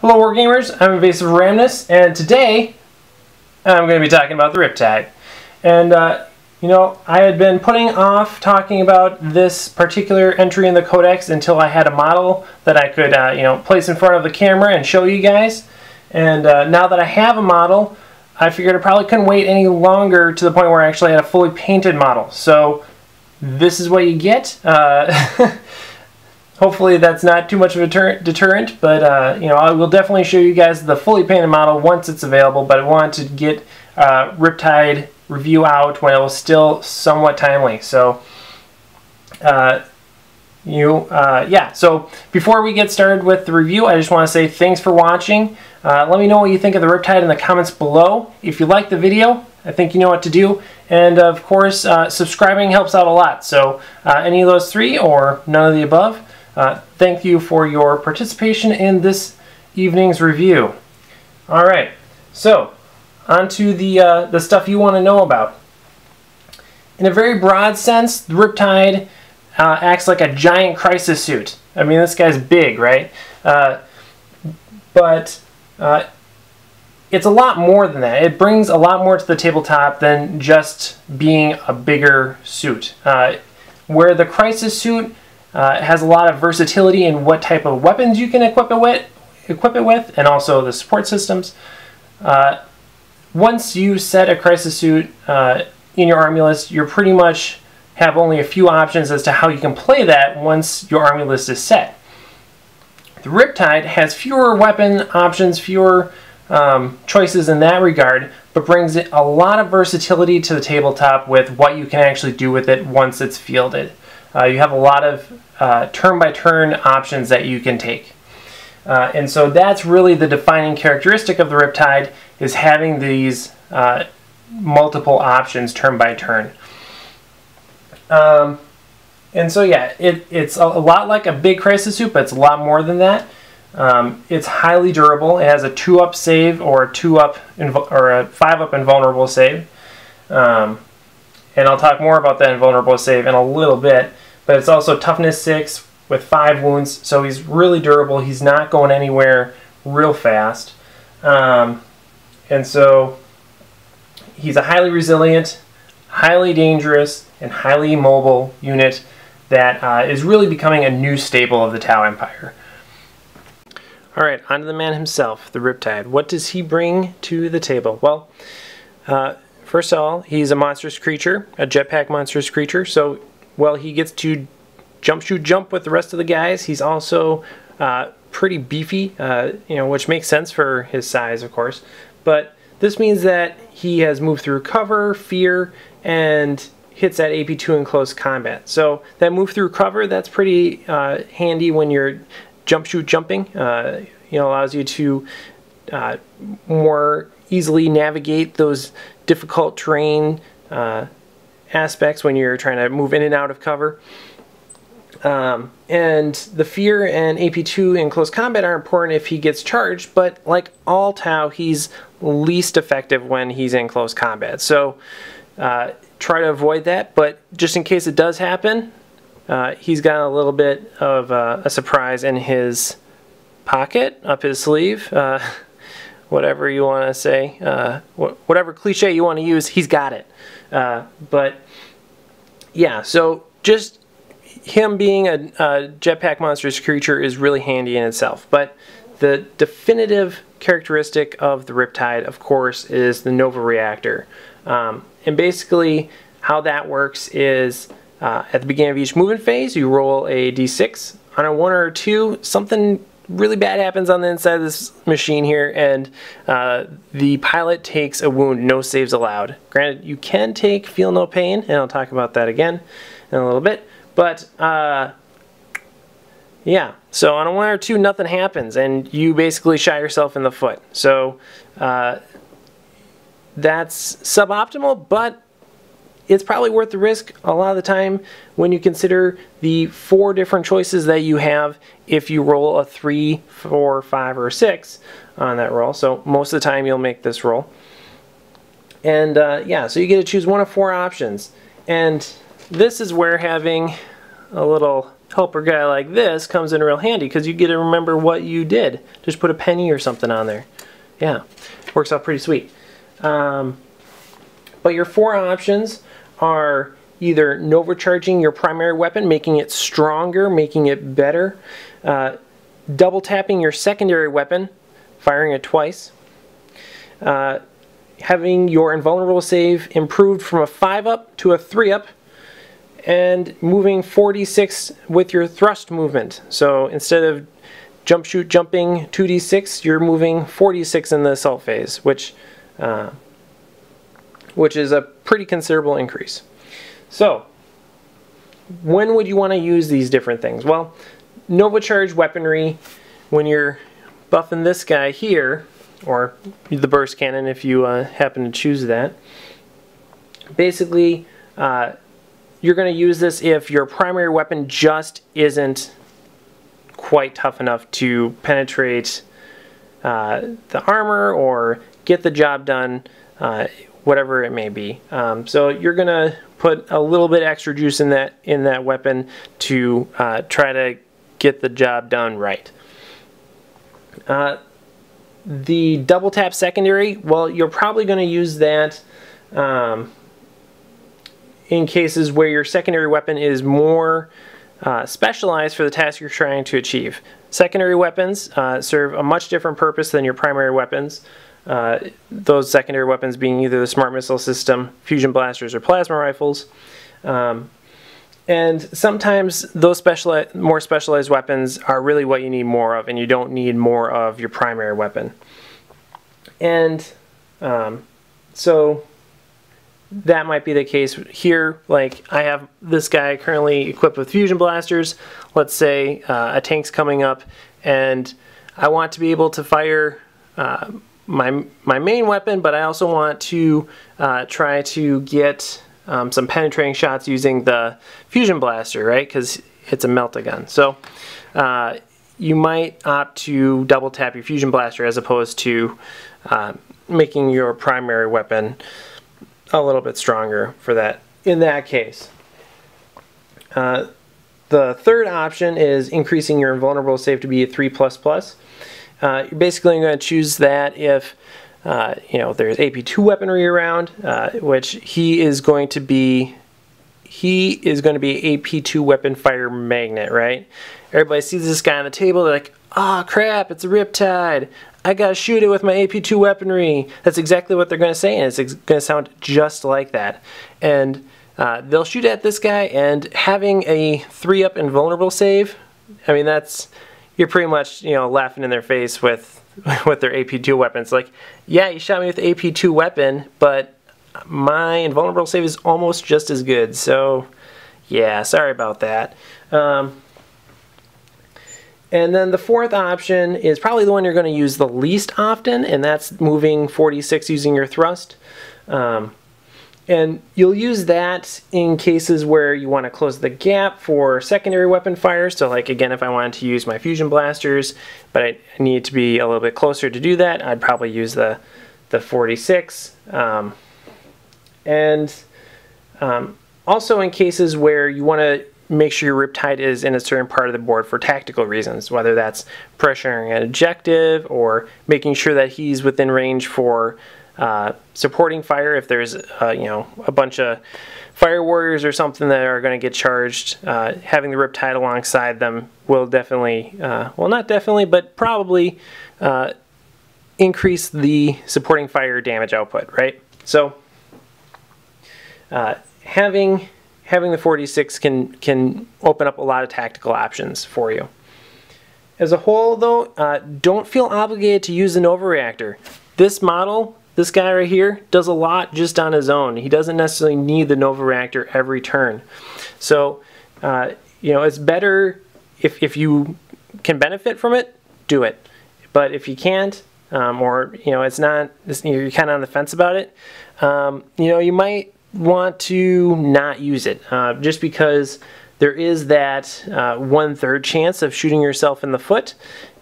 Hello Wargamers, I'm Invasive Ramnus, and today I'm going to be talking about the Riptide. And you know, I had been putting off talking about this particular entry in the Codex until I had a model that I could you know, place in front of the camera and show you guys. And now that I have a model, I figured I probably couldn't wait any longer to the point where I actually had a fully painted model. So this is what you get. Hopefully that's not too much of a deterrent, but you know, I will definitely show you guys the fully painted model once it's available, but I wanted to get Riptide review out when it was still somewhat timely. So yeah, so before we get started with the review, I just want to say thanks for watching. Let me know what you think of the Riptide in the comments below. If you like the video, I think you know what to do. And of course, subscribing helps out a lot. So any of those three or none of the above, thank you for your participation in this evening's review. Alright, so on to the stuff you want to know about. In a very broad sense, the Riptide acts like a giant crisis suit. I mean, this guy's big, right? But it's a lot more than that. It brings a lot more to the tabletop than just being a bigger suit. Where the crisis suit has a lot of versatility in what type of weapons you can equip it with, and also the support systems. Once you set a crisis suit in your army list, you pretty much have only a few options as to how you can play that once your army list is set. The Riptide has fewer weapon options, fewer choices in that regard, but brings a lot of versatility to the tabletop with what you can actually do with it once it's fielded. You have a lot of turn-by-turn options that you can take. And so that's really the defining characteristic of the Riptide, is having these multiple options turn by turn. And so yeah, it's a lot like a big crisis suit, but it's a lot more than that. It's highly durable. It has a 2-up save or a 2-up or a 5-up invulnerable save. And I'll talk more about that invulnerable save in a little bit. But it's also toughness 6 with 5 wounds, so he's really durable. He's not going anywhere real fast. And so he's a highly resilient, highly dangerous, and highly mobile unit that is really becoming a new staple of the Tau Empire. Alright, on to the man himself, the Riptide. What does he bring to the table? Well, first of all, he's a monstrous creature, a jetpack monstrous creature, so well, he gets to jump with the rest of the guys. He's also pretty beefy, you know, which makes sense for his size, of course. But this means that he has moved through cover, fear, and hits at AP2 in close combat. So that move through cover, that's pretty handy when you're jumping. You know, allows you to more easily navigate those difficult terrain aspects when you're trying to move in and out of cover. And the fear and AP2 in close combat are important if he gets charged, but like all Tau, he's least effective when he's in close combat. So try to avoid that, but just in case it does happen, he's got a little bit of a surprise in his pocket, up his sleeve, whatever you want to say, whatever cliche you want to use, he's got it. But yeah, so just him being a jetpack monstrous creature is really handy in itself. But the definitive characteristic of the Riptide, of course, is the Nova Reactor. And basically how that works is at the beginning of each movement phase, you roll a d6. On a 1 or a 2, something really bad happens on the inside of this machine here, and the pilot takes a wound, no saves allowed. Granted, you can take feel no pain, and I'll talk about that again in a little bit, but yeah, so on a 1 or 2, nothing happens, and you basically shot yourself in the foot. So that's suboptimal, but it's probably worth the risk a lot of the time when you consider the 4 different choices that you have if you roll a 3, 4, 5, or 6 on that roll. So most of the time you'll make this roll. And yeah, so you get to choose one of 4 options. And this is where having a little helper guy like this comes in real handy because you get to remember what you did. Just put a penny or something on there. Yeah, works out pretty sweet. But your 4 options are either Nova charging your primary weapon, making it stronger, making it better, double tapping your secondary weapon, firing it twice, having your invulnerable save improved from a 5-up to a 3-up, and moving 46 with your thrust movement. So instead of jump shoot jumping 2d6, you're moving 46 in the assault phase, which is a pretty considerable increase. So when would you want to use these different things? Well, Nova charge weaponry, when you're buffing this guy here, or the burst cannon if you happen to choose that, basically you're going to use this if your primary weapon just isn't quite tough enough to penetrate the armor or get the job done, whatever it may be. So you're going to put a little bit extra juice in that weapon to try to get the job done right. The double tap secondary, well, you're probably going to use that in cases where your secondary weapon is more specialized for the task you're trying to achieve. Secondary weapons serve a much different purpose than your primary weapons. Those secondary weapons being either the smart missile system, fusion blasters, or plasma rifles. And sometimes those more specialized weapons are really what you need more of, and you don't need more of your primary weapon. And so that might be the case here. Like, I have this guy currently equipped with fusion blasters. Let's say a tank's coming up, and I want to be able to fire my main weapon, but I also want to try to get some penetrating shots using the fusion blaster, right? Because it's a melt-a-gun. So you might opt to double tap your fusion blaster as opposed to making your primary weapon a little bit stronger for that. In that case, the third option is increasing your invulnerable save to be a 3++. You're basically going to choose that if there's AP2 weaponry around, which he is going to be AP2 weapon fire magnet, right? Everybody sees this guy on the table, they're like, "Ah, crap, it's a Riptide. I gotta shoot it with my AP2 weaponry." That's exactly what they're going to say, and it's going to sound just like that. And they'll shoot at this guy, and having a 3-up invulnerable save, I mean, you're pretty much laughing in their face with their AP2 weapons. Like, yeah, you shot me with the AP2 weapon, but my invulnerable save is almost just as good. So yeah, sorry about that. And then the fourth option is probably the one you're going to use the least often, and that's moving 46 using your thrust. And you'll use that in cases where you want to close the gap for secondary weapon fire. So like, again, if I wanted to use my fusion blasters, but I need to be a little bit closer to do that, I'd probably use the 46. Also in cases where you want to make sure your Riptide is in a certain part of the board for tactical reasons, whether that's pressuring an objective or making sure that he's within range for supporting fire. If there's a bunch of fire warriors or something that are going to get charged, having the Riptide alongside them will definitely, well, not definitely, but probably increase the supporting fire damage output, right? So having the 46 can open up a lot of tactical options for you. As a whole, though, don't feel obligated to use the Nova Reactor. This model, this guy right here, does a lot just on his own. He doesn't necessarily need the Nova Reactor every turn. So, it's better if you can benefit from it, do it. But if you can't, or it's not, you're kind of on the fence about it, you might want to not use it, just because there is that 1/3 chance of shooting yourself in the foot.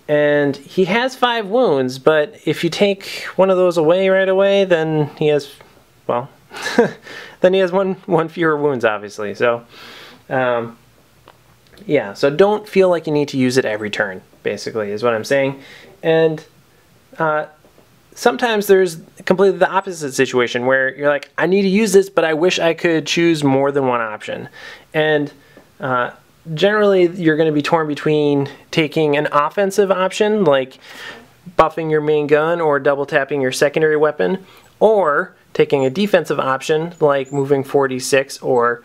And he has 5 wounds, but if you take one of those away right away, then he has, well, then he has one fewer wounds, obviously. So Yeah, so don't feel like you need to use it every turn, basically, is what I'm saying. And sometimes there's completely the opposite situation where you're like, I need to use this, but I wish I could choose more than one option. And generally, you're going to be torn between taking an offensive option, like buffing your main gun or double tapping your secondary weapon, or taking a defensive option like moving 46 or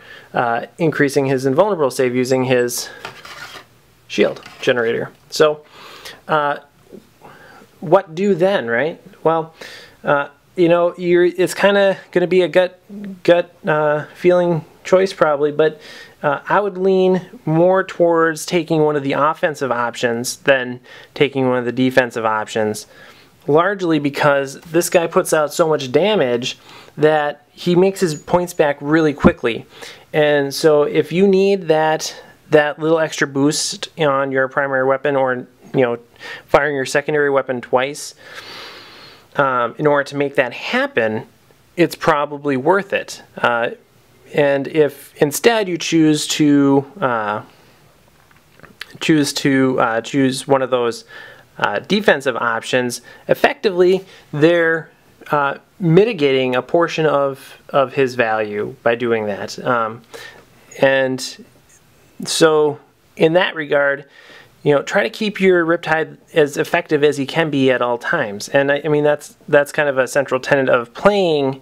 increasing his invulnerable save using his shield generator. So what do then, right? Well, you know, it's kind of going to be a gut feeling choice probably, but I would lean more towards taking one of the offensive options than taking one of the defensive options, largely because this guy puts out so much damage that he makes his points back really quickly. And so if you need that little extra boost on your primary weapon, or firing your secondary weapon twice, in order to make that happen, it's probably worth it. And if instead you choose one of those defensive options, effectively they're mitigating a portion of his value by doing that. And so in that regard, try to keep your Riptide as effective as he can be at all times. And I mean, that's kind of a central tenet of playing.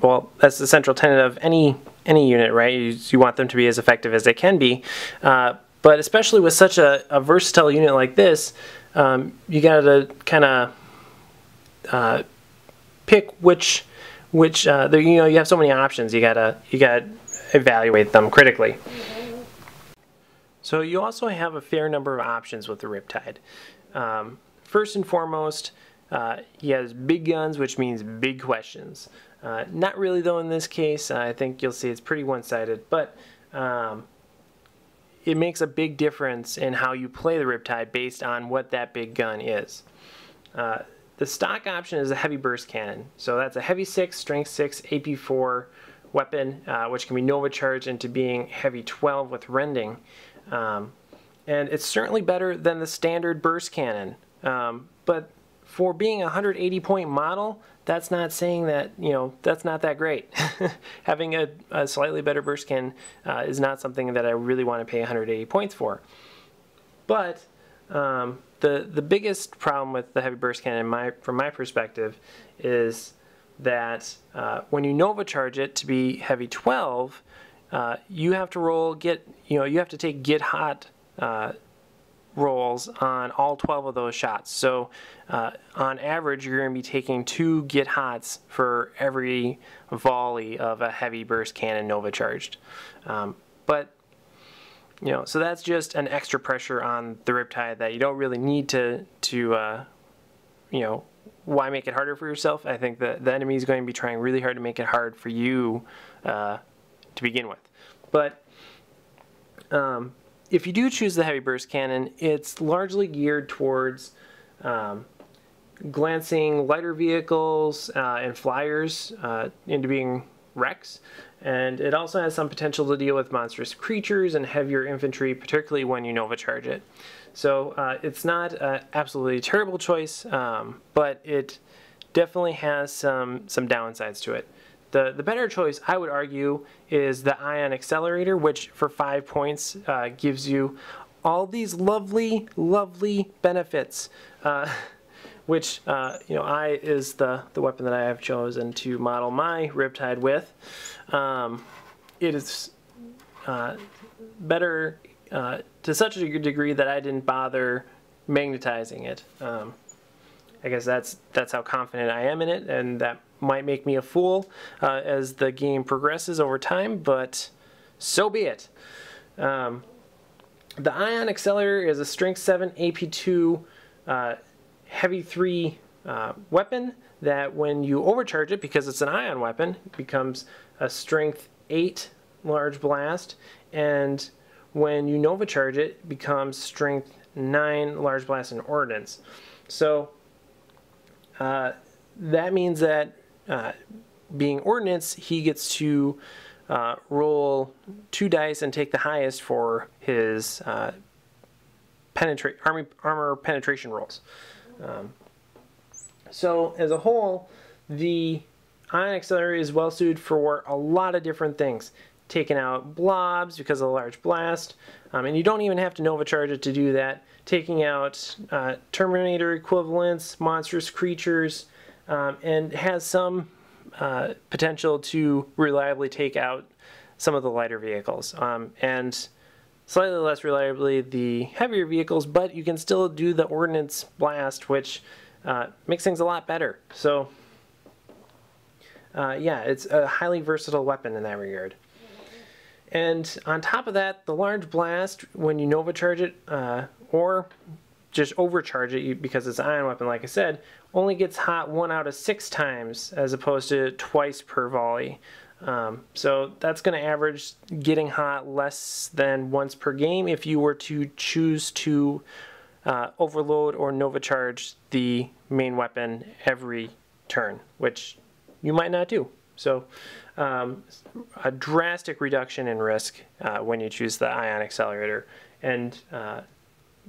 Well, that's the central tenet of any unit, right? You want them to be as effective as they can be. But especially with such a versatile unit like this, you got to kind of pick which you have so many options. You gotta evaluate them critically. So you also have a fair number of options with the Riptide. First and foremost, he has big guns, which means big questions. Not really though in this case. I think you'll see it's pretty one-sided, but it makes a big difference in how you play the Riptide based on what that big gun is. The stock option is a heavy burst cannon. So that's a heavy 6, strength 6, AP 4 weapon, which can be Nova charged into being heavy 12 with rending. And it's certainly better than the standard burst cannon. But for being a 180 point model, that's not saying that, that's not that great. Having a slightly better burst cannon is not something that I really want to pay 180 points for. But the biggest problem with the heavy burst cannon, from my perspective, is that when you Nova charge it to be heavy 12, you have to you have to take get hot rolls on all 12 of those shots. So on average, you're going to be taking 2 get hots for every volley of a heavy burst cannon Nova charged. But so that's just an extra pressure on the Riptide that you don't really need to why make it harder for yourself? I think that the enemy is going to be trying really hard to make it hard for you to begin with. But if you do choose the heavy burst cannon, it's largely geared towards glancing lighter vehicles and flyers into being wrecks. And it also has some potential to deal with monstrous creatures and heavier infantry, particularly when you Nova charge it. So it's not an absolutely terrible choice, but it definitely has some downsides to it. The better choice, I would argue, is the Ion Accelerator, which for 5 points gives you all these lovely, lovely benefits, which is the weapon that I have chosen to model my Riptide with. It is better to such a degree that I didn't bother magnetizing it. I guess that's how confident I am in it, and that might make me a fool as the game progresses over time, but so be it. The Ion Accelerator is a strength 7 AP2 heavy 3 weapon that when you overcharge it, because it's an ion weapon, it becomes a strength 8 large blast, and when you Nova charge it, it becomes strength 9 large blast and ordnance. So that means that being ordnance, he gets to roll 2 dice and take the highest for his armor penetration rolls. So as a whole, the Ion Accelerator is well suited for a lot of different things. Taking out blobs because of the large blast, and you don't even have to Nova charge it to do that. Taking out Terminator equivalents, monstrous creatures, and has some potential to reliably take out some of the lighter vehicles, and slightly less reliably the heavier vehicles, but you can still do the ordnance blast, which makes things a lot better. So yeah, it's a highly versatile weapon in that regard. And on top of that, the large blast, when you Nova charge it, or just overcharge it because it's an ion weapon, like I said, only gets hot 1 out of 6 times as opposed to twice per volley. So that's going to average getting hot less than once per game if you were to choose to overload or Nova charge the main weapon every turn, which you might not do. So a drastic reduction in risk when you choose the Ion Accelerator. And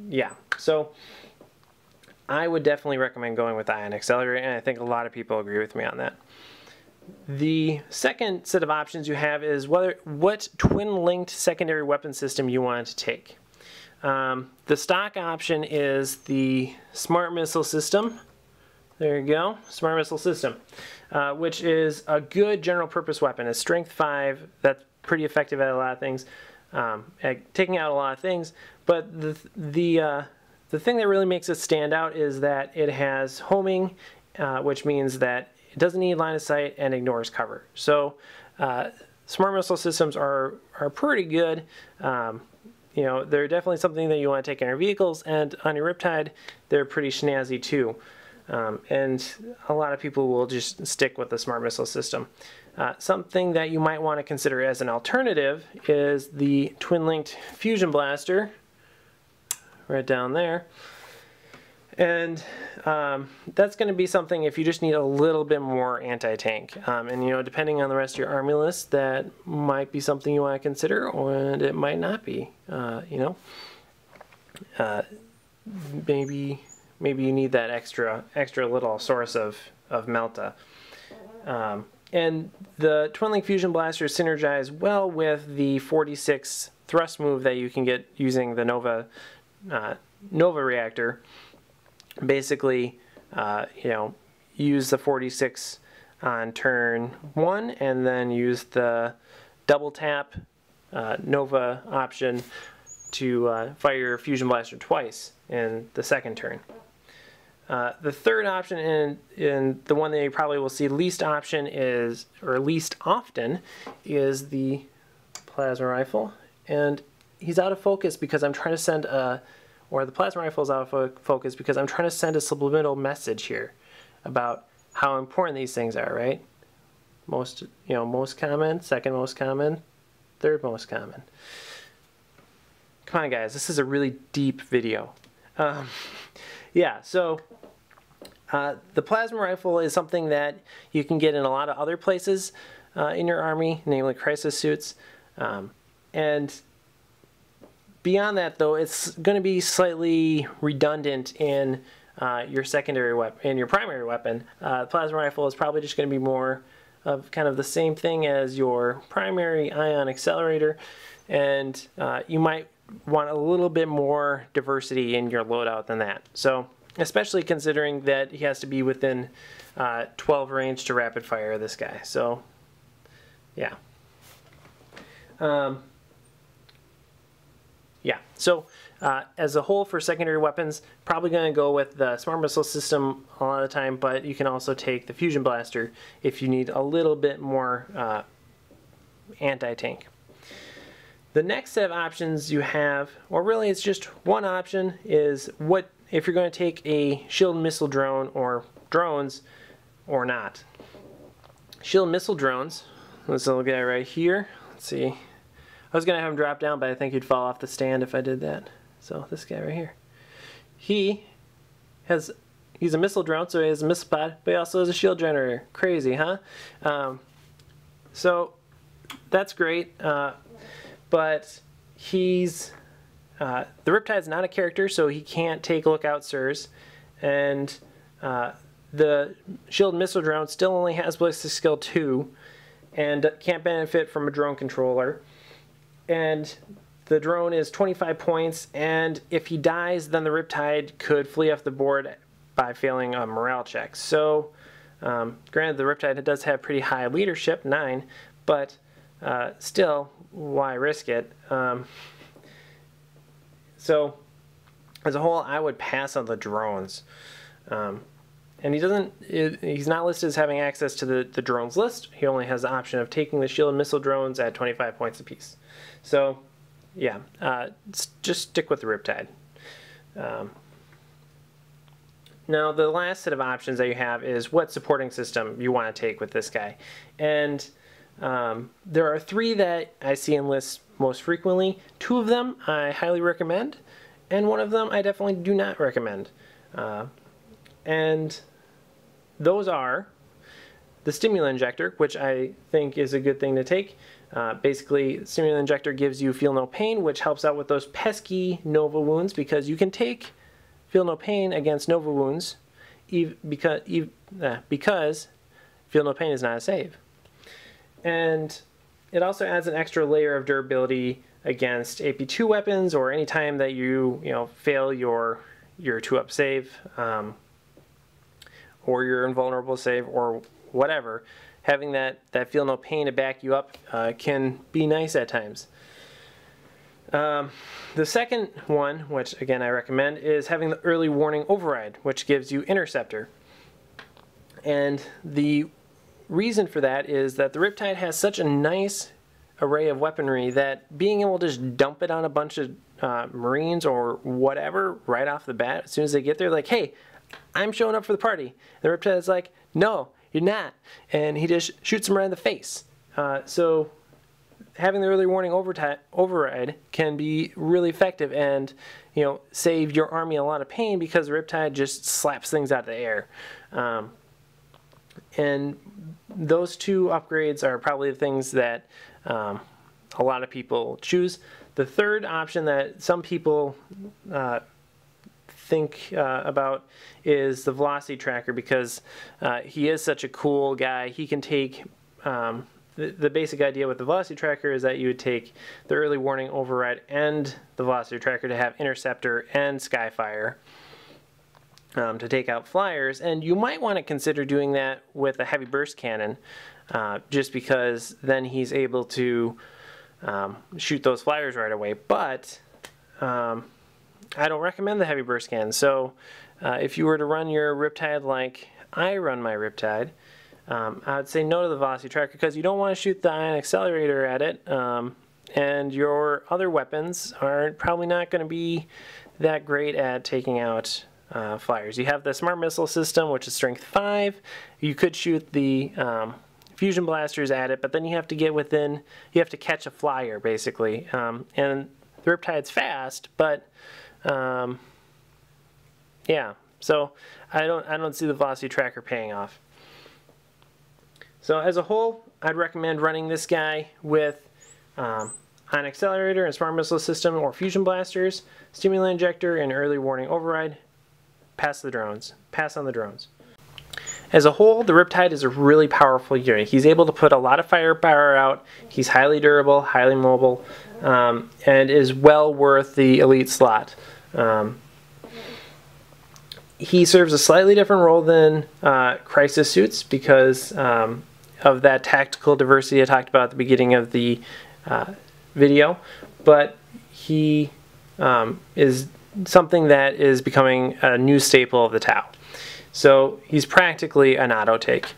yeah, so I would definitely recommend going with Ion Accelerator, and I think a lot of people agree with me on that. The second set of options you have is what twin-linked secondary weapon system you want to take. The stock option is the Smart Missile System. There you go, Smart Missile System, which is a good general purpose weapon. It's strength 5, that's pretty effective at a lot of things, at taking out a lot of things, but the thing that really makes it stand out is that it has homing, which means that it doesn't need line of sight and ignores cover. So Smart Missile Systems are pretty good. You know, they're definitely something that you want to take in your vehicles, and on your Riptide, they're pretty snazzy too. And a lot of people will just stick with the Smart Missile System. Something that you might want to consider as an alternative is the twin-linked Fusion Blaster, right down there. And that's going to be something if you just need a little bit more anti-tank. And you know, depending on the rest of your army list, that might be something you want to consider, and it might not be. You know, maybe you need that extra little source of Melta. And the twin-link Fusion Blaster synergize well with the 46 thrust move that you can get using the Nova Reactor. Basically, you know, use the 46 on turn 1 and then use the double tap Nova option to fire your Fusion Blaster twice in the second turn. The third option, and the one that you probably will see least often, is the plasma rifle. And he's out of focus because I'm trying to send the plasma rifle is out of focus because I'm trying to send a subliminal message here about how important these things are, right? Most common, second most common, third most common. Come on, guys, this is a really deep video. Yeah, so the plasma rifle is something that you can get in a lot of other places in your army, namely crisis suits. And beyond that, though, it's going to be slightly redundant in your secondary weapon, in your primary weapon. The plasma rifle is probably just going to be more of kind of the same thing as your primary Ion Accelerator, and you might want a little bit more diversity in your loadout than that. So, especially considering that he has to be within 12 range to rapid fire this guy. So, yeah. Yeah, so as a whole for secondary weapons, probably going to go with the Smart Missile System a lot of the time, but you can also take the Fusion Blaster if you need a little bit more anti-tank. The next set of options you have, or really it's just one option, is what if you're going to take a shield missile drone or drones or not. Shield missile drones, this little guy right here, let's see. I was going to have him drop down, but I think he'd fall off the stand if I did that. So this guy right here. He's a missile drone, so he has a missile pod, but he also has a shield generator. Crazy, huh? So that's great, but he's the Riptide's not a character, so he can't take Lookout Sirs, and the Shield Missile Drone still only has Ballistic Skill 2 and can't benefit from a drone controller. And the drone is 25 points, and if he dies, then the Riptide could flee off the board by failing a morale check. So, granted, the Riptide does have pretty high leadership, 9, but still, why risk it? So, as a whole, I would pass on the drones. And he's not listed as having access to the drones list. He only has the option of taking the shield and missile drones at 25 points apiece. So, yeah, just stick with the Riptide. Now, the last set of options that you have is what supporting system you want to take with this guy. And there are 3 that I see in lists most frequently. 2 of them I highly recommend, and 1 of them I definitely do not recommend. And those are the Stimulant Injector, which I think is a good thing to take. Basically, Stimulant Injector gives you Feel No Pain, which helps out with those pesky Nova wounds, because you can take Feel No Pain against Nova wounds because Feel No Pain is not a save. And it also adds an extra layer of durability against AP2 weapons, or any time that you fail your 2-up save, or your invulnerable save, or whatever. Having that Feel No Pain to back you up can be nice at times. The second one, which again I recommend, is having the Early Warning Override, which gives you Interceptor. And the reason for that is that the Riptide has such a nice array of weaponry that being able to just dump it on a bunch of Marines or whatever right off the bat, as soon as they get there, like, hey, I'm showing up for the party. The Riptide's like, no, you're not. And he just shoots him right in the face. So having the Early Warning Override can be really effective and save your army a lot of pain, because the Riptide just slaps things out of the air. And those 2 upgrades are probably the things that a lot of people choose. The third option that some people think about is the Velocity Tracker, because he is such a cool guy. He can take the basic idea with the Velocity Tracker is that you would take the Early Warning Override and the Velocity Tracker to have Interceptor and Skyfire to take out flyers, and you might want to consider doing that with a Heavy Burst Cannon, just because then he's able to shoot those flyers right away. But I don't recommend the Heavy Burst Cannon. So if you were to run your Riptide like I run my Riptide, I would say no to the Velocity Tracker, because you don't want to shoot the Ion Accelerator at it, and your other weapons are probably not going to be that great at taking out flyers. You have the Smart Missile System, which is Strength 5. You could shoot the Fusion Blasters at it, but then you have to get within, you have to catch a flyer, basically. And the Riptide's fast, but yeah, so I don't see the Velocity Tracker paying off. So as a whole, I'd recommend running this guy with Ion Accelerator and Smart Missile System, or Fusion Blasters, Stimulant Injector, and Early Warning Override. Pass the drones. Pass on the drones. As a whole, the Riptide is a really powerful unit. He's able to put a lot of firepower out. He's highly durable, highly mobile, and is well worth the elite slot. He serves a slightly different role than Crisis Suits, because of that tactical diversity I talked about at the beginning of the video, but he is something that is becoming a new staple of the Tau. So he's practically an auto take.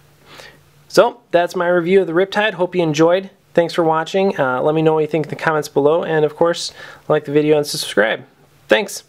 So that's my review of the Riptide. Hope you enjoyed. Thanks for watching. Let me know what you think in the comments below, and of course, like the video and subscribe. Thanks!